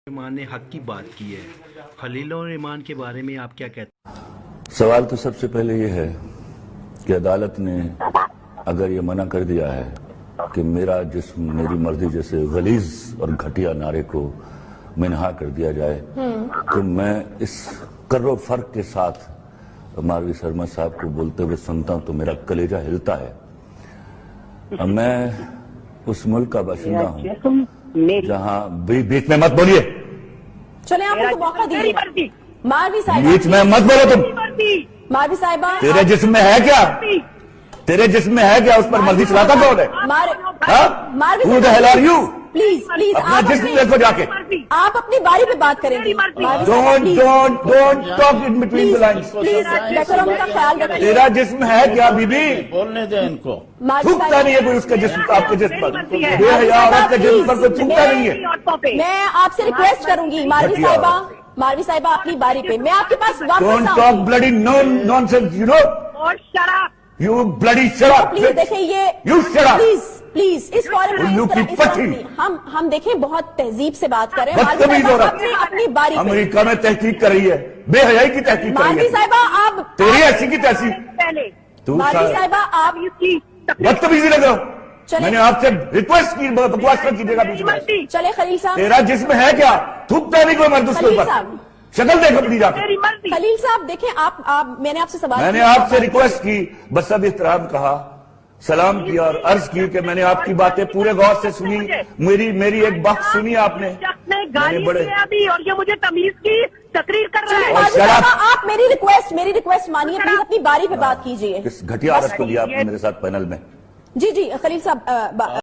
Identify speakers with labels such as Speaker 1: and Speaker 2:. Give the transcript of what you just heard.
Speaker 1: رحمان نے حق کی بات کی ہے، خلیل الرحمان کے بارے میں آپ کیا کہتے ہیں؟
Speaker 2: سوال تو سب سے پہلے یہ ہے کہ عدالت نے اگر یہ منع کر دیا ہے کہ میرا جسم میری مرضی جیسے غلیظ اور گھٹیا نعرے کو منہا کر دیا جائے تو میں اس کر و فرق کے ساتھ ماروی سرما صاحب کو بولتے ہوئے سنتا ہوں تو میرا کلیجہ ہلتا ہے۔ میں اس ملک کا باشندہ ہوں جہاں بیچ میں مت بولیے،
Speaker 3: چلیں آپ کو موقع دیجیے۔ ماروی صاحبہ
Speaker 2: بیچ میں مت بولو تم۔
Speaker 3: ماروی صاحبہ
Speaker 2: تیرے جسم میں ہے کیا؟ تیرے جسم میں ہے کیا؟ اس پر مرضی چلاتا کون ہے؟
Speaker 3: Marvi
Speaker 2: Who the hell are you؟
Speaker 3: Please
Speaker 2: اپنا جسم دیکھو جا کے۔
Speaker 3: آپ اپنی باری پہ بات کریں گی۔
Speaker 2: Don't talk in between the lines۔
Speaker 3: Please decorum کا خیال رکھیں۔
Speaker 2: تیرا جسم ہے کیا بی بی؟
Speaker 4: بولنے دیں ان کو۔
Speaker 2: تھوکتا نہیں ہے کوئی اس کے جسم آپ کے جسم پر، بے حیا عورت کے جسم پر کوئی تھوکتا نہیں ہے۔
Speaker 3: میں آپ سے ریکویسٹ کروں گی ماروی صاحبہ اپنی باری پہ، میں آپ کے پاس
Speaker 2: Don't
Speaker 3: واپس
Speaker 2: talk
Speaker 3: آؤں گی۔
Speaker 2: bloody nonsense, you know? You bloody shut up!
Speaker 3: Please دیکھیں یہ
Speaker 2: You shut up!
Speaker 3: پلیز اس فورم میں
Speaker 2: الو کی پٹھی۔
Speaker 3: ہم دیکھیں بہت تہذیب سے بات کر رہے ہیں۔
Speaker 2: بدتمیز عورت
Speaker 3: اپنی باری پہ
Speaker 2: امریکہ میں تحقیق کر رہی ہے، بے حیائی کی تحقیق کر رہی
Speaker 3: ماروی
Speaker 2: ہے،
Speaker 3: صاحبہ آپ
Speaker 2: تیری ایسی کی تحقیق۔
Speaker 3: ماروی صاحبہ آپ
Speaker 2: بدتمیزی لگ رہا ہوں، میں نے آپ سے ریکویسٹ کی بکواس نہ کیجیے گا بیچ میں۔
Speaker 3: چلے خلیل صاحب،
Speaker 2: تیرا جسم ہے کیا؟ تھوکتا نہیں کوئی مرد اس کے
Speaker 3: خلیل
Speaker 2: اوپر،
Speaker 3: صاحب،
Speaker 2: شکل دیکھ اپنی جا کے۔
Speaker 3: خلیل صاحب دیکھیں میں نے آپ سے سوال
Speaker 2: میں نے آپ سے ریکویسٹ کی، بس اب احترام کہا، سلام کیا اور عرض کی کہ میں نے آپ کی باتیں پورے غور سے سنی، میری ایک بات سنی آپ نے، میں نے بڑے
Speaker 5: اور یہ مجھے تمیز کی تقریر کر رہا ہے۔
Speaker 3: ماروی صاحبہ آپ میری ریکویسٹ مانیے، پلیز اپنی باری پہ بات کیجیے۔
Speaker 2: کس گھٹیا عورت کو لیا آپ نے میرے ساتھ پینل میں؟
Speaker 3: جی خلیل صاحب